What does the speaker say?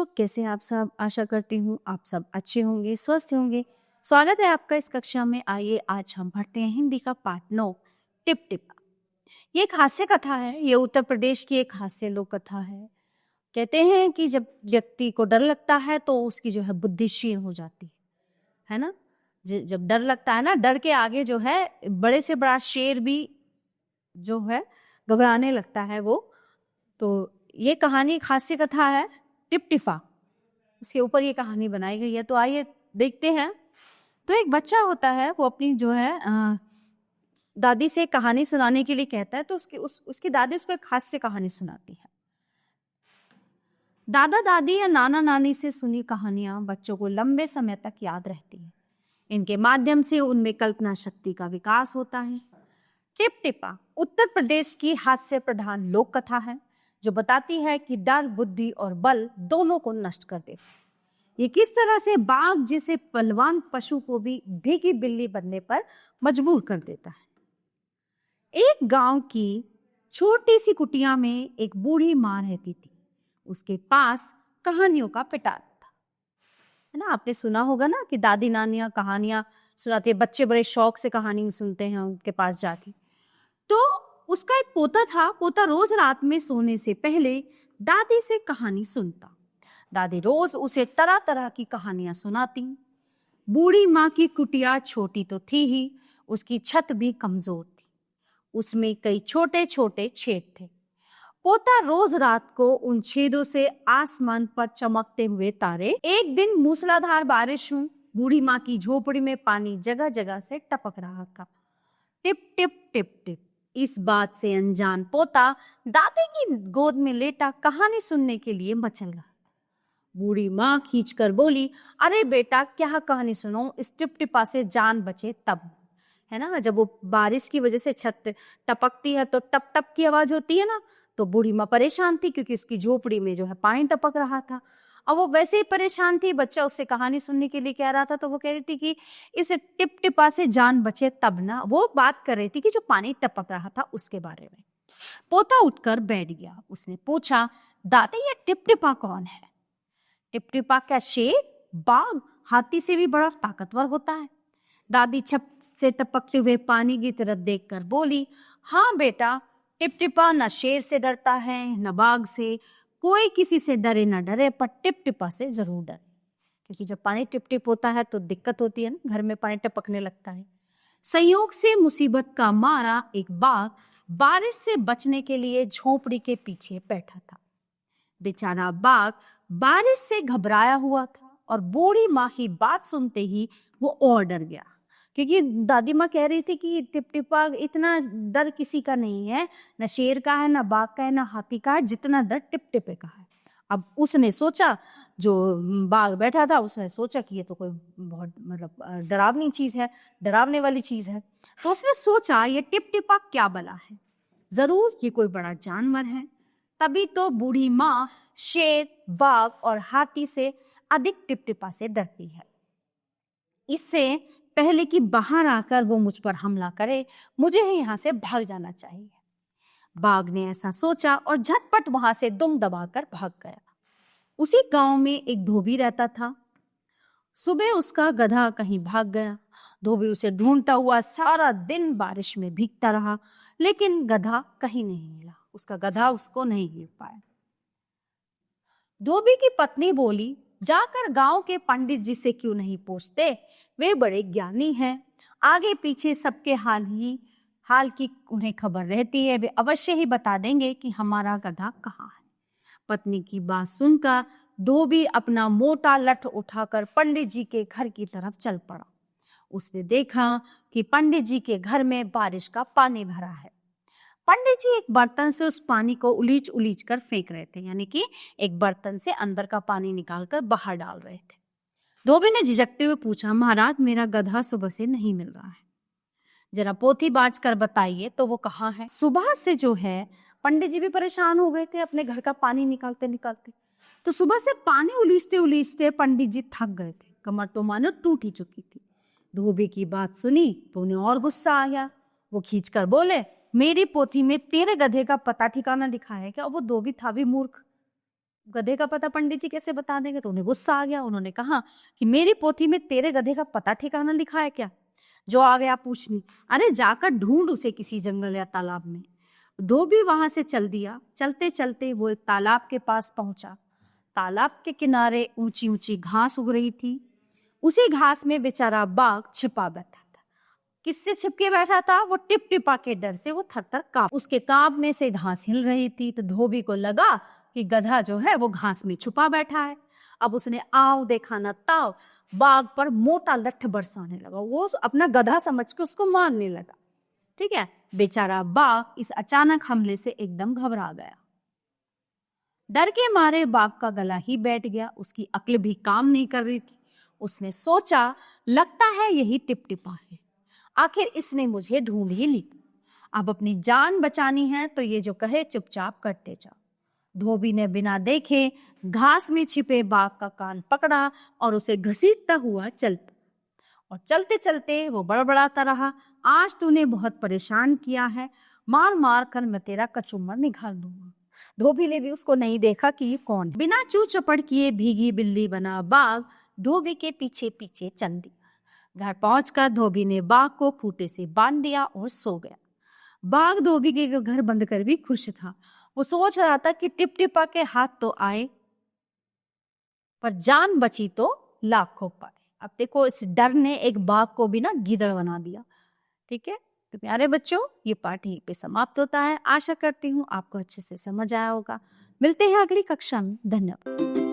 बच्चों, कैसे हैं आप सब? आशा करती हूँ आप सब अच्छे होंगे, स्वस्थ होंगे। स्वागत है आपका इस कक्षा में। आइए आज हम पढ़ते हैं हिंदी का पाठ 9, टिप टिपा। ये एक हास्य कथा है। ये उत्तर प्रदेश की एक हास्य लोक कथा है। कहते हैं कि जब व्यक्ति को डर लगता है तो उसकी जो है बुद्धि क्षीण हो जाती है ना? जब डर लगता है ना, डर के आगे जो है बड़े से बड़ा शेर भी जो है घबराने लगता है वो। तो ये कहानी एक हास्य कथा है, टिप टिफा। उसके ऊपर ये कहानी बनाई गई है। तो आइए देखते हैं। तो एक बच्चा होता है, वो अपनी जो है दादी से कहानी सुनाने के लिए कहता है। तो उसकी दादी उसको एक हास्य कहानी सुनाती है। दादा दादी या नाना नानी से सुनी कहानियां बच्चों को लंबे समय तक याद रहती हैं। इनके माध्यम से उनमें कल्पना शक्ति का विकास होता है। टिप टिपा उत्तर प्रदेश की हास्य प्रधान लोक कथा है जो बताती है कि डर, बुद्धि और बल दोनों को नष्ट कर देता है। ये किस तरह से बाघ जैसे बलवान पशु को भी भीगी बिल्ली बनने पर मजबूर कर देता है। एक गांव की छोटी सी कुटिया में एक बूढ़ी मां रहती थी। उसके पास कहानियों का पिटारा था। है ना, आपने सुना होगा ना कि दादी नानियां कहानियां सुनाती है, बच्चे बड़े शौक से कहानी सुनते हैं उनके पास जाके। तो उसका एक पोता था। पोता रोज रात में सोने से पहले दादी से कहानी सुनता। दादी रोज उसे तरह तरह की कहानियां सुनाती। बूढ़ी माँ की कुटिया छोटी तो थी ही, उसकी छत भी कमजोर थी। उसमें कई छोटे छोटे छेद थे। पोता रोज रात को उन छेदों से आसमान पर चमकते हुए तारे। एक दिन मूसलाधार बारिश हुई। बूढ़ी माँ की झोपड़ी में पानी जगह जगह से टपक रहा था। Tip tip tip tip. इस बात से अनजान पोता दादी की गोद में लेटा कहानी सुनने के लिए मचल गया। बूढ़ी माँ खींचकर बोली, अरे बेटा, क्या कहानी सुनो, इस टिप टिपा से जान बचे तब। है ना, जब वो बारिश की वजह से छत टपकती है तो टप टप की आवाज होती है ना। तो बूढ़ी माँ परेशान थी क्योंकि उसकी झोपड़ी में जो है पानी टपक रहा था। और वो वैसे ही परेशान थी। बच्चा उससे कहानी सुनने के लिए कह रहा था तो वो कह रही थी कि इस टिप टिपा से जान बचे तब ना। वो बात कर रही थी कि जो पानी टपक रहा था उसके बारे में। पोता उठकर बैठ गया। उसने पूछा, दादी ये टिप टिपा कौन है? टिप टिपा क्या शेर, बाघ, हाथी से भी बड़ा ताकतवर होता है? दादी छत से टपकते हुए पानी की तरफ देखकर बोली, हाँ बेटा, टिप टिपा न शेर से डरता है न बाघ से। कोई किसी से डरे न डरे, पर टिप टिपा से जरूर डरे। क्योंकि जब पानी टिप टिप होता है तो दिक्कत होती है ना, घर में पानी टपकने लगता है। संयोग से मुसीबत का मारा एक बाघ बारिश से बचने के लिए झोपड़ी के पीछे बैठा था। बेचारा बाघ बारिश से घबराया हुआ था और बूढ़ी माँ की बात सुनते ही वो और डर गया। क्योंकि दादी माँ कह रही थी कि टिप टिपा इतना डर किसी का नहीं है, न शेर का है, न बाघ का है, न हाथी का है, जितना डर टिप टिपे का है। अब उसने सोचा, जो बाघ बैठा था उसने सोचा कि ये तो कोई बहुत मतलब डरावनी चीज है, डरावने वाली चीज है। तो उसने सोचा ये टिप टिपा क्या बला है, जरूर ये कोई बड़ा जानवर है। तभी तो बूढ़ी माँ शेर, बाघ और हाथी से अधिक टिप टिपा से डरती है। इससे पहले कि बाहर आकर वो मुझ पर हमला करे, मुझे ही यहाँ से भाग जाना चाहिए। बाघ ने ऐसा सोचा और झटपट वहां से दुम दबाकर भाग गया। उसी गांव में एक धोबी रहता था। सुबह उसका गधा कहीं भाग गया। धोबी उसे ढूंढता हुआ सारा दिन बारिश में भीगता रहा, लेकिन गधा कहीं नहीं मिला। उसका गधा उसको नहीं मिल पाया। धोबी की पत्नी बोली, जाकर गांव के पंडित जी से क्यों नहीं पूछते, वे बड़े ज्ञानी हैं। आगे पीछे सबके हाल की उन्हें खबर रहती है, वे अवश्य ही बता देंगे कि हमारा गधा कहाँ है। पत्नी की बात सुनकर धोबी अपना मोटा लठ उठाकर पंडित जी के घर की तरफ चल पड़ा। उसने देखा कि पंडित जी के घर में बारिश का पानी भरा है। पंडित जी एक बर्तन से उस पानी को उलीच उलीच कर फेंक रहे थे, यानी कि एक बर्तन से अंदर का पानी निकालकर बाहर डाल रहे थे। धोबी ने झिझकते हुए पूछा, महाराज मेरा गधा सुबह से नहीं मिल रहा है, जरा पोथी बाज कर बताइए तो वो कहाँ है। सुबह से जो है पंडित जी भी परेशान हो गए थे अपने घर का पानी निकालते निकालते। तो सुबह से पानी उलीचते उलीचते पंडित जी थक गए थे, कमर तो मानो टूट ही चुकी थी। धोबी की बात सुनी तो उन्हें और गुस्सा आ गया। वो खींचकर बोले, मेरी पोथी में तेरे गधे का पता ठिकाना लिखा है क्या? वो धोबी था भी मूर्ख। गधे का पता पंडित जी कैसे बता देंगे? तो उन्हें गुस्सा आ गया। उन्होंने कहा कि मेरी पोथी में तेरे गधे का पता ठिकाना लिखा है क्या? जो आ गया पूछने, अरे जाकर ढूंढ उसे किसी जंगल या तालाब में। धोबी वहां से चल दिया। चलते चलते वो एक तालाब के पास पहुंचा। तालाब के किनारे ऊंची ऊंची घास उग रही थी। उसी घास में बेचारा बाघ छिपा बैठा था। किससे छिपके बैठा था? वो टिप टिपा के डर से वो थर थर कांप, उसके कांपने से घास हिल रही थी। तो धोबी को लगा कि गधा जो है वो घास में छुपा बैठा है। अब उसने आव देखा न ताव, बाघ पर मोटा लठ बरसाने लगा। वो अपना गधा समझ के उसको मारने लगा। ठीक है, बेचारा बाघ इस अचानक हमले से एकदम घबरा गया। डर के मारे बाघ का गला ही बैठ गया। उसकी अक्ल भी काम नहीं कर रही थी। उसने सोचा, लगता है यही टिप टिपा है, आखिर इसने मुझे ढूंढ ही ली। अब अपनी जान बचानी है तो ये जो कहे चुपचाप करते जाओ। धोबी ने बिना देखे घास में छिपे बाघ का कान पकड़ा और उसे घसीटता हुआ चल पड़ा। और चलते चलते वो बड़बड़ाता रहा, आज तूने बहुत परेशान किया है, मार मार कर मैं तेरा कचूमर निकाल दूंगा। धोबी ने भी उसको नहीं देखा कि ये कौन है। बिना चू चपड़ किए भीगी बिल्ली बना बाघ धोबी के पीछे पीछे चल दिया। घर पहुंचकर धोबी ने बाघ को खूंटे से बांध दिया और सो गया। बाघ धोबी के घर बंद कर भी खुश था। वो सोच रहा था कि टिप टिपा के हाथ तो आए, पर जान बची तो लाखों पाए। अब देखो, इस डर ने एक बाघ को भी ना गीदड़ बना दिया। ठीक है, तो प्यारे बच्चों, ये पाठ यहीं पे समाप्त होता है। आशा करती हूँ आपको अच्छे से समझ आया होगा। मिलते हैं अगली कक्षा में। धन्यवाद।